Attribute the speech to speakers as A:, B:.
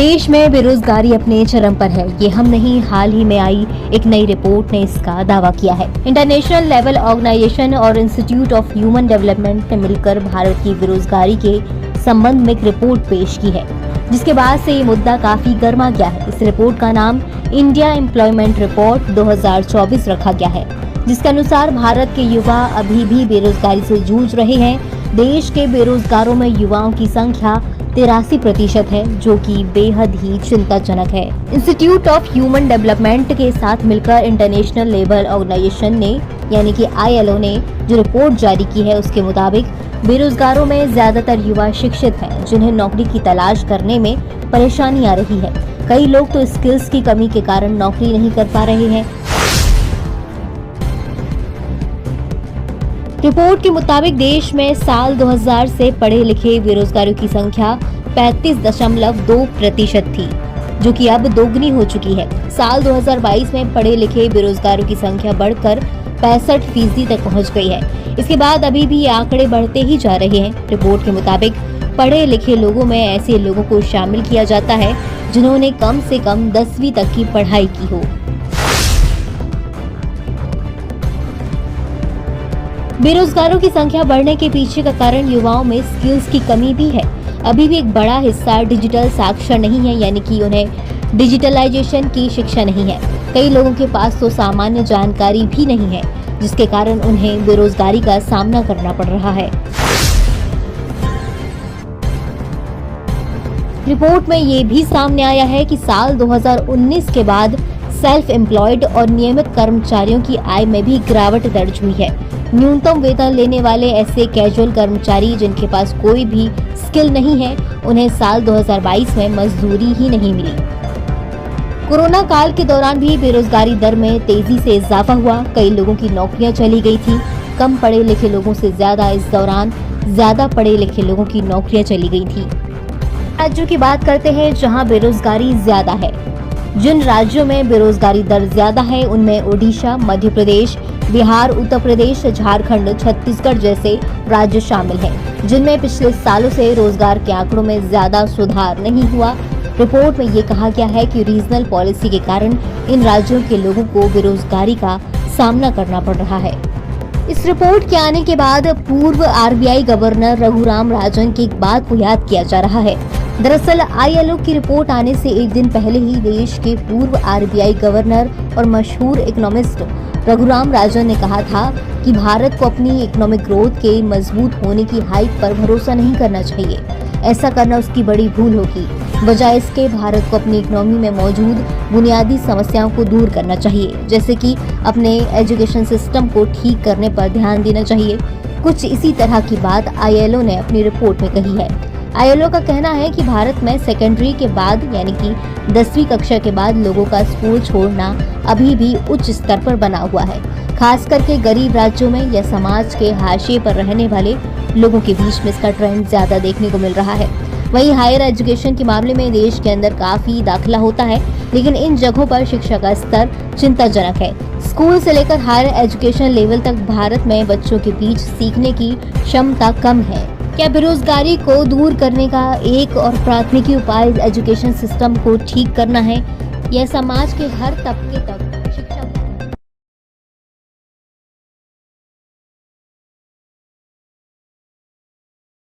A: देश में बेरोजगारी अपने चरम पर है। ये हम नहीं, हाल ही में आई एक नई रिपोर्ट ने इसका दावा किया है। इंटरनेशनल लेवल ऑर्गेनाइजेशन और इंस्टीट्यूट ऑफ ह्यूमन डेवलपमेंट ने मिलकर भारत की बेरोजगारी के संबंध में एक रिपोर्ट पेश की है, जिसके बाद से ये मुद्दा काफी गर्मा गया है। इस रिपोर्ट का नाम इंडिया एम्प्लॉयमेंट रिपोर्ट 2024 रखा गया है, जिसके अनुसार भारत के युवा अभी भी बेरोजगारी से जूझ रहे हैं। देश के बेरोजगारों में युवाओं की संख्या 83% है, जो कि बेहद ही चिंताजनक है। इंस्टीट्यूट ऑफ ह्यूमन डेवलपमेंट के साथ मिलकर इंटरनेशनल लेबर ऑर्गेनाइजेशन ने यानी कि ILO ने जो रिपोर्ट जारी की है, उसके मुताबिक बेरोजगारों में ज्यादातर युवा शिक्षित हैं, जिन्हें नौकरी की तलाश करने में परेशानी आ रही है। कई लोग तो स्किल्स की कमी के कारण नौकरी नहीं कर पा रहे हैं। रिपोर्ट के मुताबिक देश में साल 2000 से पढ़े लिखे बेरोजगारों की संख्या 35.2% थी, जो कि अब दोगुनी हो चुकी है। साल 2022 में पढ़े लिखे बेरोजगारों की संख्या बढ़कर 65% तक पहुंच गई है। इसके बाद अभी भी ये आंकड़े बढ़ते ही जा रहे हैं। रिपोर्ट के मुताबिक पढ़े लिखे लोगों में ऐसे लोगों को शामिल किया जाता है जिन्होंने कम से कम 10वीं तक की पढ़ाई की हो। बेरोजगारों की संख्या बढ़ने के पीछे का कारण युवाओं में स्किल्स की कमी भी है। अभी भी एक बड़ा हिस्सा डिजिटल साक्षर नहीं है, यानी कि उन्हें डिजिटलाइजेशन की शिक्षा नहीं है। कई लोगों के पास तो सामान्य जानकारी भी नहीं है, जिसके कारण उन्हें बेरोजगारी का सामना करना पड़ रहा है। रिपोर्ट में ये भी सामने आया है कि साल 2019 के बाद सेल्फ एम्प्लॉयड और नियमित कर्मचारियों की आय में भी गिरावट दर्ज हुई है। न्यूनतम वेतन लेने वाले ऐसे कैजुअल कर्मचारी जिनके पास कोई भी स्किल नहीं है, उन्हें साल 2022 में मजदूरी ही नहीं मिली। कोरोना काल के दौरान भी बेरोजगारी दर में तेजी से इजाफा हुआ। कई लोगों की नौकरियां चली गई थी। कम पढ़े लिखे लोगों से ज्यादा इस दौरान ज्यादा पढ़े लिखे लोगों की नौकरियां चली गई थी। राज्यों की बात करते हैं जहां बेरोजगारी ज्यादा है। जिन राज्यों में बेरोजगारी दर ज्यादा है उनमें ओडिशा, मध्य प्रदेश, बिहार, उत्तर प्रदेश, झारखंड, छत्तीसगढ़ जैसे राज्य शामिल हैं, जिनमें पिछले सालों से रोजगार के आंकड़ों में ज्यादा सुधार नहीं हुआ। रिपोर्ट में ये कहा गया है कि रीजनल पॉलिसी के कारण इन राज्यों के लोगों को बेरोजगारी का सामना करना पड़ रहा है। इस रिपोर्ट के आने के बाद पूर्व RBI गवर्नर रघुराम राजन की एक बात को याद किया जा रहा है। दरअसल ILO की रिपोर्ट आने से एक दिन पहले ही देश के पूर्व RBI गवर्नर और मशहूर इकोनॉमिस्ट रघुराम राजन ने कहा था कि भारत को अपनी इकोनॉमिक ग्रोथ के मजबूत होने की हाइप पर भरोसा नहीं करना चाहिए। ऐसा करना उसकी बड़ी भूल होगी। बजाय इसके भारत को अपनी इकोनॉमी में मौजूद बुनियादी समस्याओं को दूर करना चाहिए, जैसे कि अपने एजुकेशन सिस्टम को ठीक करने पर ध्यान देना चाहिए। कुछ इसी तरह की बात ILO ने अपनी रिपोर्ट में कही है। ILO का कहना है कि भारत में सेकेंडरी के बाद यानी कि 10वीं कक्षा के बाद लोगों का स्कूल छोड़ना अभी भी उच्च स्तर पर बना हुआ है। खास करके गरीब राज्यों में या समाज के हाशिए पर रहने वाले लोगों के बीच में इसका ट्रेंड ज्यादा देखने को मिल रहा है। वहीं हायर एजुकेशन के मामले में देश के अंदर काफी दाखिला होता है, लेकिन इन जगहों पर शिक्षा का स्तर चिंताजनक है। स्कूल से लेकर हायर एजुकेशन लेवल तक भारत में बच्चों के बीच सीखने की क्षमता कम है। क्या बेरोजगारी को दूर करने का एक और प्राथमिक उपाय एजुकेशन सिस्टम को ठीक करना है या समाज के हर तबके तक